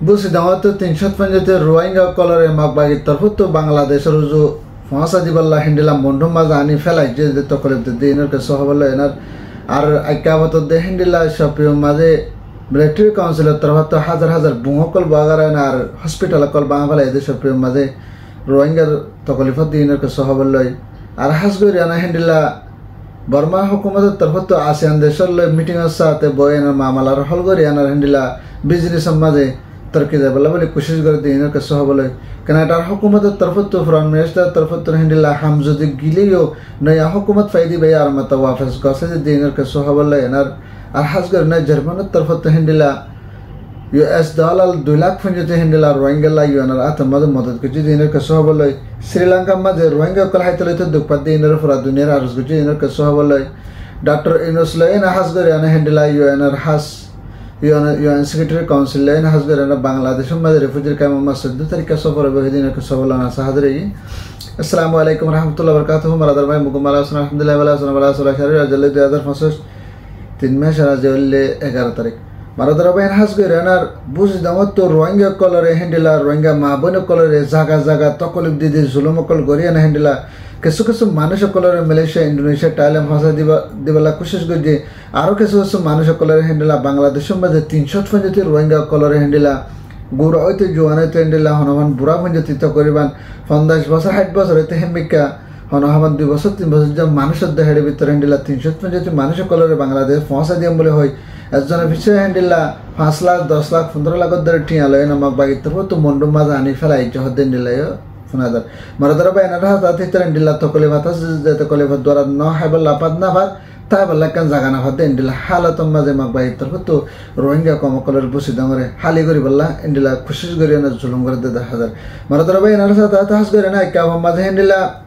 বুঝি দাওয়াত 350 রোহিঙ্গা কলরে মাগবাগি তরফত বাংলাদেশের যে ফাঁসা দিবাল্লা হিন্দিলা মন্ডম মাজা আনি ফেলাই যে তকলিফ দিনের কে সহবল এনার আর আইকাবত দে হিন্দিলা সপিও মাঝে মিলিটারি কাউন্সিলের তরফত হাজার হাজার বুঙ্গকল বাগারান আর হসপিটাল কল বাঙা ফেলাই এদের সপিও মাঝে রোহিঙ্গার তকলিফত দিনের কে সহবল আর হাসগরি আনা হিন্দিলা বর্মা হুকুমতের তরফত আসিয়ান দেশের মিটিং সাথে বয়ানার মামলার হলগরি আনার হিন্দিলা বিজনেস মাঝে तरक्की जाए बोला बोले कोशिश कर दी इन्हें कैसे हो बोले कनाडार हुकूमत तरफ तो फॉरेन मिनिस्टर तरफ तो हिंदिला हम जो गिले हो नया हुकूमत फायदी भाई यार मत वापस कैसे दी इन्हें कैसे हो बोले इन्हें और खास कर नया जर्मन तरफ तो हिंदिला US डॉलर 2 लाख फंजते हिंदिला रोहिंग्या ला यू इन्हें आते मदद कुछ दी इन्हें कैसे हो बोले श्रीलंका में जो रोहिंग्या कल हाई तले तो दुख पत्ती इन्हें पूरा दुनिया राज कुछ इन्हें कैसे हो बोले डॉक्टर इनोसले इन्हें खास कर इन्हें हिंदिला यू इन्हें खास UN Secretary Council lain hasgarana Bangladesh में रेफ्यूजी का मसद तरीका सफर बहदीन के सबलाना साहदरे अस्सलामु अलैकुम रहमतुल्लाहि व बरकातुहू मरादर भाई मुकम्मल अल्हम्दुलिल्लाह वला सुना वला सुला शरीर जल्दी 2065 3 में शरा जल्ले 11 तारीख मरादर भाई hasgarana बुझ दामत तो रोहिंग्या कलर हैंडला रोहिंग्या माबन कलर जागा जागा तकलिफ दिदि जुलुम कल गरियाना हैंडला কিছু কিছু মানুষ সকলের মালয়েশিয়া ইন্দোনেশিয়া টাইল্যান্ড ভাষা দিবালা কোশিশ করছে আরো কিছু কিছু মানুষ সকলের হ্যান্ডেলা বাংলাদেশের মধ্যে 350 রোহিঙ্গা কলরে হ্যান্ডেলা গুড় হইতে জোয়ান হইতে হ্যান্ডেলা হনমান বুড়া পঞ্জতিত করিবান 50 বছর 60 বছর হইতে হেমিকা হনমান 2 বছর 3 বছর যে মানুষের দেহের ভিতরে হ্যান্ডেলা 350 মানুষ কলরে বাংলাদেশ পৌঁছা দিম বলে হয় একজনের পিছিয়ে হ্যান্ডেলা 5 লাখ 10 লাখ 15 লাখ ধরে টিয়া লয় নামক বাগিত তো মন্ডম মাঝ আনি ফেলাই জহদ দিলাই Funadar. Maradara by another that Indilla Tokolevatas, the Tokoleva Dora no have a lapad navat, Tabalakan Zagana Hotel, Halatom Mazema by Torto, Rohingya Comocolor Busidamare, Haligoribala, Indilla, Kushigorian Zulungar the Hazard. Maradara by another that Hasgur and I cover Mazhendilla.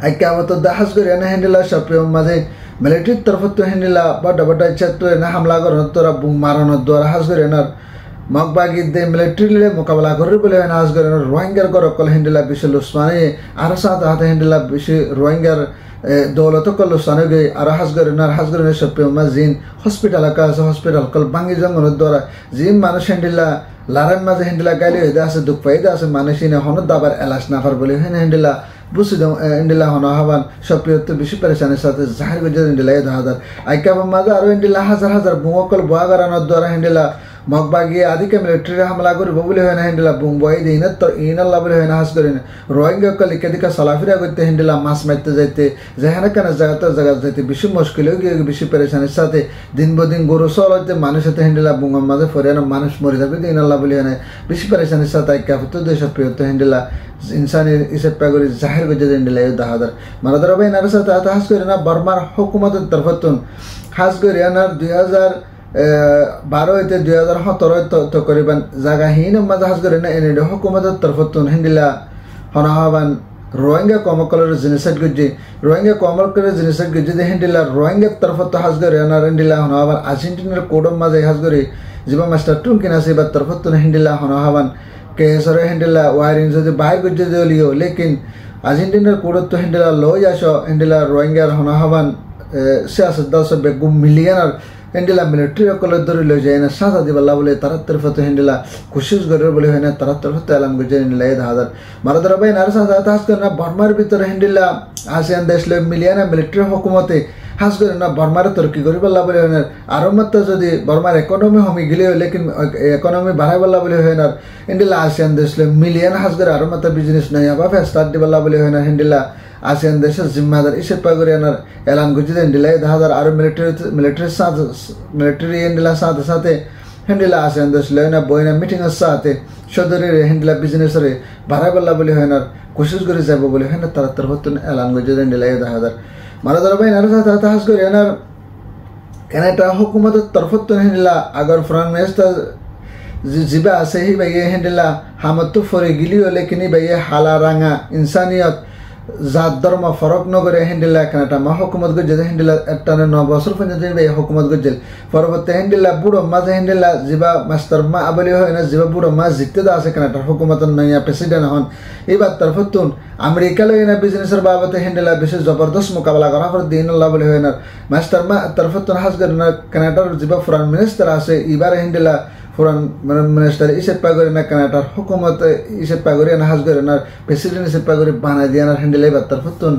I cover to the Hasgur and Handilla Shapio Maze, Military Torfoto Handilla, but I chat to an Hamlago, Tora Bumaran, Dora Hasgur and मगबागी दे military मुकाबला कर बोले नाजगर Rohingya को रकल हिंदला Bysshe लुस्माने आरसा आते हिंदला Bysshe Rohingya दौलत को लुस्माने गए आरहासगर ने शप्पे मजीन हॉस्पिटल का हॉस्पिटल कल बांगी जंगल द्वारा जिम मानुष हिंदला लारन मजे हिंदला गाली दास दुख पैदा से मानुषी ने होने दाबर एलाश नाफर बोले हिंदला बुसिदम इंडिला होना हवन शप्पे तो बिशे परेशानी साथे जाहिर गुजर इंडिला दादर आइका मजा आरो इंडिला हजार हजार बुंगकल बुआगरान द्वारा हिंदला मगबागी आदि के मिलिट्री हमला कर बबुले है ना हिंदला बुंबई दिन तो इनल लाबले है ना हस करें रोहिंग्या कल इकदिका सलाफिरा करते हिंदला मास मैते जाते जहना का जगह जाते बिशु मुश्किल होगी बिशु परेशानी साथे दिन ब दिन गुरु सोलते मानुष ते हिंदला बुंगा माजे फरियाना मानुष मरि जाबे इनल लाबले है ना बिशु परेशानी साथे क्या फतो देश पे तो हिंदला इंसानी इसे पैगोरी जाहिर को जदे हिंदला यो दादर मरादर भाई नरसा ता हस करें ना बर्मा हुकूमत तरफतुन खास करें ना 2012 হইতে 2017 তো করিবান জায়গাহীন মাঝে হাস করে না এনে হুকুমতের তরফতুন হিন্দিলা হনাহাবান রোহিঙ্গা কমকলের জিনিসের গুজি রোহিঙ্গা কমকলের জিনিসের গুজি দে হিন্দিলা রোহিঙ্গা তরফত হাস করে না হিন্দিলা হনাহাবান আর্জেন্টিনার কোডম মাঝে হাস করে জিবা মাস্টার টুন কিনাসি বা তরফতুন হিন্দিলা হনাহাবান কেসরে হিন্দিলা ওয়ারিং যদি বাইর গুজি দিলিও লেকিন আর্জেন্টিনার কোডত তো হিন্দিলা লই আসো হিন্দিলা রোহিঙ্গার হনাহাবান সিয়াসত দশ বেগুম মিলিয়নার हिंदिला मिलिट्री कलर दरी लो जाए ना साथ आदि बल्ला बोले तरह तरफ तो हिंदिला कोशिश कर बोले है ना तरह तरफ तो आलम गुजर हिंदिला ये दादर मरादर भाई नार साथ आता हस करना बर्मार भीतर हिंदिला आसियान देश ले मिलियना मिलिट्री हुकूमते हस करना बर्मार तरक्की करी बल्ला बोले है ना आरम्भ जदि बर्मार इकोनॉमी हमी गिले लेकिन इकोनॉमी बढ़ाई बल्ला बोले है ना हिंदिला आसियान देश ले मिलियन हस कर आरम्भ बिजनेस नहीं अब स्टार्ट दी बल्ला बोले है ना हिंदिला आसियान देश जिम्मेदार इसे पगरियानर एलान गुजर हिंदिला दादर आरो मिलिट्री हिंदिला साथे हिंदिला आसियान देश लेना बोयना मीटिंग साथे सदरे हिंदिला बिजनेस रे भाड़ा बल्ला बोले है ना कोशिश करी जाबो बोले है ना तरह तरह एलान गुजर हिंदिला दादर मारादर भाई नार साथ हास कर ना कनाडा हुकूमत तरफत हिंदिला अगर फॉरेन मिनिस्टर जिबा से ही भाई हिंदिला हमत फरे गिलियो लेकिन भाई हाला रंगा इंसानियत जात धर्म फरक नगरे हिंदिला कनाडा मा हुकूमत गजल हिंदिला एटाने 9 বছর পর্যন্ত ভাই हुकूमत गजल পরবর্তী হিंदिला বুড়ো মাঝে হিंदिला জিবা মাস্টার মা আবলি হয় না জিবা বুড়ো মা জিততে দা আছে কনাডা हुकूमत নয়া প্রেসিডেন্ট হন এবার তরফতুন আমেরিকা লয় না বিজনেসের বাবতে হিंदिला বিশেষ জবরদস্ত মোকাবেলা করা পর দিন আল্লাহ বলে হয় না মাস্টার মা তরফতুন হাস করে না কনাডার জিবা ফরেন মিনিস্টার আছে এবারে হিंदिला ফরেন মিনিস্টার ইসেট পাগরি না কানাটার হুকুমত ইসেট পাগরি না হাজ করে না প্রেসিডেন্ট ইসেট পাগরি বানাই দিয়ে না হ্যান্ডেল এবার তার ফতুন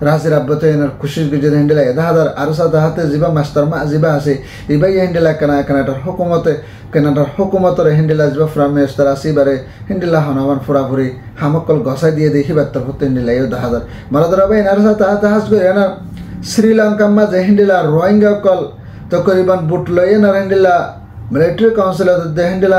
রাজের আব্বতে এনার খুশির গুজে হ্যান্ডেল দাহাদার আরো সাদা হাতে জিবা মাস্টার মা জিবা আছে ইবাই হ্যান্ডেল কানাটার হুকুমতে কানাটার হুকুমতর হ্যান্ডেল আসবা ফ্রাম মিনিস্টার আসিবারে হ্যান্ডেল হনাবান ফুরাফুরি হামকল গসাই দিয়ে দেখি বার্তার ফতো হ্যান্ডেল দাহাদার মারাদার বাই আরো সাদা হাতে হাজ করে না শ্রীলঙ্কা মাঝে হ্যান্ডেল রোহিঙ্গা কল তকরিবান বুট লয়ে না হ্যান্ডেল মিলিটারি কাউন্সিল হ্যান্ডেল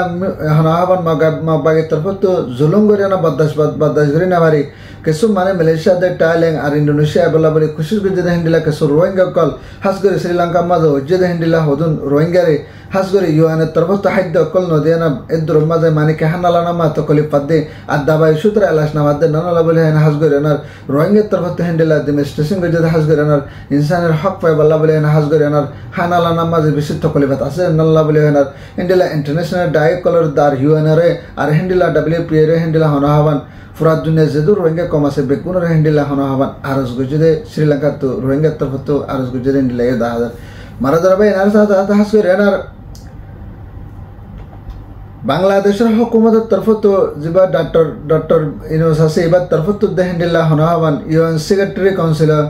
হনাবান মাগবাগের তরফ তো জুলুম করে না বাদাস করে না ভারি কিছু মানে মালয়েশিয়া দে টাইলেং আর ইন্দোনেশিয়া বলা বলে খুশির গুজে হ্যান্ডেল কিছু রোহিঙ্গা কল হাস করে শ্রীলঙ্কা মাঝে হজ্জে হ্যান্ডেল হদুন রোহিঙ্গারে হাস করে ইউএনের তরফ তো হাইদ্য কল নদী না এদুর মাঝে মানে কে হানালা নামা তকলি পাদ্দে আর দাবাই সূত্রে এলাস নামা দে নানালা বলে হাস করে এনার রোহিঙ্গার তরফ তো হ্যান্ডেল ডেমনস্ট্রেশন গুজে হাস করে এনার ইনসানের হক পায় বল্লা বলে হাস করে এনার হানালা নামা যে বেশি তকলি পাত আছে নাল্লা বলে এনার হ্যান্ডেল ইন্টারন্যাশনাল ডাই কলর দার ইউএনরে আর হ্যান্ডেল ডব্লিউপিএ রে হ্যান্ডেল হনাহাবান ফুরাত দুনিয়া যেদুর রোহিঙ্গা কম আছে বেগুনের হ্যান্ডেল হনাহাবান আরজ গুজে শ্রীলঙ্কার তো রোহিঙ্গার তরফ তো আরজ গুজে হ্যান্ডেল দাহাদার মারা যাবে এনার সাথে হাস করে এনার বাংলাদেশের হুকুমতের তরফ তো যেবা ডক্টর ইউনুস আছে এবার তরফ তো হ্যান্ডেল হনাহাবান UN secretary councillor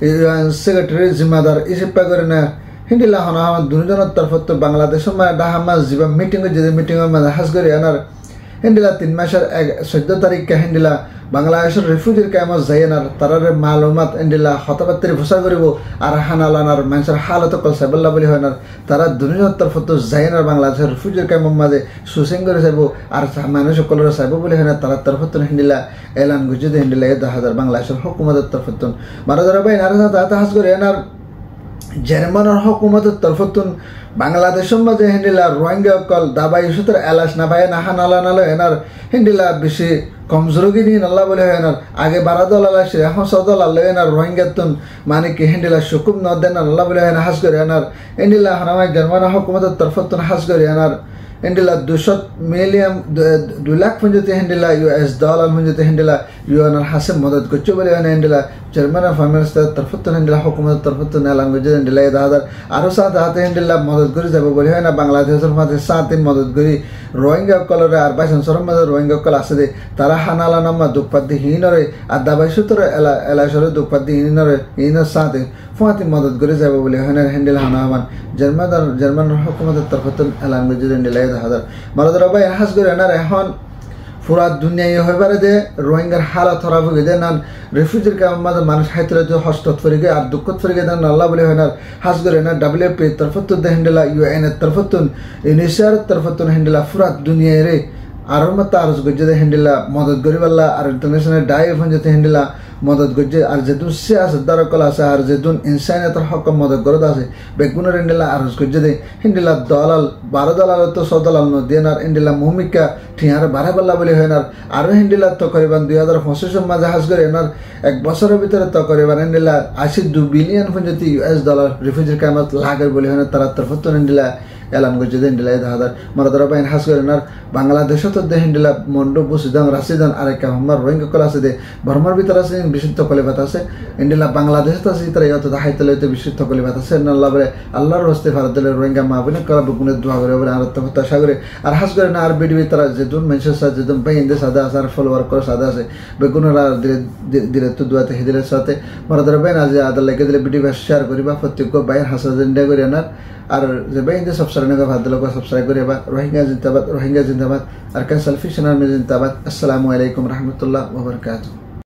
UN secretary জিম্মাদার ইসিপা করে না হ্যান্ডেল হনাহাবান দুজনের তরফ তো বাংলাদেশের মানে ডাহামাস যেবা মিটিংয়ের মাঝে হাস করে এনার হ্যান্ডেলা 3 মাসের 14 তারিখকে হ্যান্ডেলা বাংলাদেশের রিফিউজির কামত যাইনার তারারে মালুমাত হ্যান্ডেলা হতাবাত্তির ভুসা করিব আর হানালানার মানুষের হালত কল সাইবল্লা বলি হয় না তারা দুনিয়ার তরফ তো যাইনার বাংলাদেশের রিফিউজির কামত মাঝে সুসিং করে চাইব আর মানুষ সকলের চাইব বলি হয় না তারা তরফ তো হ্যান্ডেলা এলান গুজে হ্যান্ডেলা 10,000 বাংলাদেশের হুকুমতের তরফ তো মারা যারা ভাই আর সাথে হাস করে এনার জার্মানের হুকুমতের তরফতুন বাংলাদেশের মাঝে হ্যান্ডেলা রোহিঙ্গা কল দাবাই সূত্রে এলাস না ভাই না হানালা নালো এনার হ্যান্ডেলা বেশি কমজোরগি নিয়ে নাল্লা বলে হয় এনার আগে 12 দল আলাসে এখন 6 দল আলো এনার রোহিঙ্গাতুন মানে কি হ্যান্ডেলা সুকুম ন দেন নাল্লা বলে হয় না হাস করে এনার হ্যান্ডেলা হানামাই জার্মানের হুকুমতের তরফতুন হাস করে এনার হ্যান্ডেলা 200 মিলিয়ন 2 লাখ পঞ্জতে হ্যান্ডেলা US ডলার পঞ্জতে হ্যান্ডেলা ইউএনআর হাসে মদত করছে বলে হ্যান্ডেলা জার্মান ফার্মার্সের তরফতুন হ্যান্ডেলা হুকুমতের তরফতুন এলান গুজে হ্যান্ডেলা 10,000 আরো সাথে হাতে হ্যান্ডেলা মদত করে যাব বলে হয় না বাংলাদেশের মাঝে 7 মদত করি রোহিঙ্গা কলরে আর 22 সরম মাঝে রোহিঙ্গা কল আছে দে তারা হানালা নামা দুপাদ্দি হিনরে আর দাবাই সূত্র এলাশরে দুপাদ্দি হিনরে হিনর সাথে ফুয়াতি মদত করে যাব বলে হয় না হ্যান্ডেল হানামান জার্মান হুকুমতের তরফতুন এলান গুজে হ্যান্ডেলা 10,000 মারাদার ভাই হাস করে এনার এখন পুরা দুনিয়ায় হয়ে পারে যে রোহিঙ্গার হালত খারাপ হয়ে যায় নান রিফিউজির কাম মাঝে মানুষ হাইতলে যে হস্তত ফিরে গে আর দুঃখত ফিরে গে আল্লাহ বলে হয় না হাস করে না WFP তরফতুন হ্যান্ডেলা UN এর তরফতুন ইউনিসিয়ার তরফতুন হ্যান্ডেলা পুরা দুনিয়ায় রে আর মত আরজ গজে হ্যান্ডেলা মদত করিবাল্লা আর ইন্টারন্যাশনাল ডাই ফন যেতে হ্যান্ডেলা মদত গজে আর যেদুন সিয়াসতদার কল আছে আর যেদুন ইনসানিয়তের হক মদত করত আছে বেগুনের হ্যান্ডেলা আরজ গজে দে হ্যান্ডেলা দলাল 12 দলাল তো 6 দলাল ন দেন আর হ্যান্ডেলা মুহমিকা ঠিয়ার 12 পাল্লা বলে হয় না আর হ্যান্ডেলা তো করিবান 2025 মাঝে হাস করে এনার এক বছরের ভিতরে তো করিবান হ্যান্ডেলা 82 বিলিয়ন পঞ্জতি US ডলার রিফিউজির কামত লাগের বলে হয় না তারা তরফতুন হ্যান্ডেলা এলান গুজে হ্যান্ডেলা 10,000 মারাদারা বাইন হাস করে এনার বাংলাদেশে তো হ্যান্ডেলা মন্ডো বুসিদান রাশিদান আর এক আমার রোহিঙ্গা কল আছে দে বর্মার ভিতরে আছে বিশুদ্ধ কলিবাত আছে হ্যান্ডেলা বাংলাদেশ তো আছে তারা যত হাইতলে তো বিশুদ্ধ কলিবাত আছে আল্লাহ বলে আল্লাহর হস্তে ভারত দলের রোহিঙ্গা মা বলে কলা গুণের দোয়া করে বলে আর আশা করে আর হাস করে না আর ভিডিও তারা যেদুন মেনশন সাথে যেদুন ভাই ইন্দে সাদা আছে আর ফলোয়ার করে সাদা আছে বেগুনের আর দিলে তো দোয়াতে হেদিলের সাথে মারাদারা বাইন আজ আদার লাগে দিলে ভিডিও শেয়ার করিবা প্রত্যেক বাইর হাসা জেন্ডা করে আনার আর যে ভাই ইন্দে সাবস্ক্রাইব ভাত দিলে সাবস্ক্রাইব করিবা রোহিঙ্গা জিন্দাবাদ আর কান সেলফি চ্যানেল মে জিন্দাবাদ আসসালামু আলাইকুম রহমতুল্লাহ ওয়া বারাকাতুহু।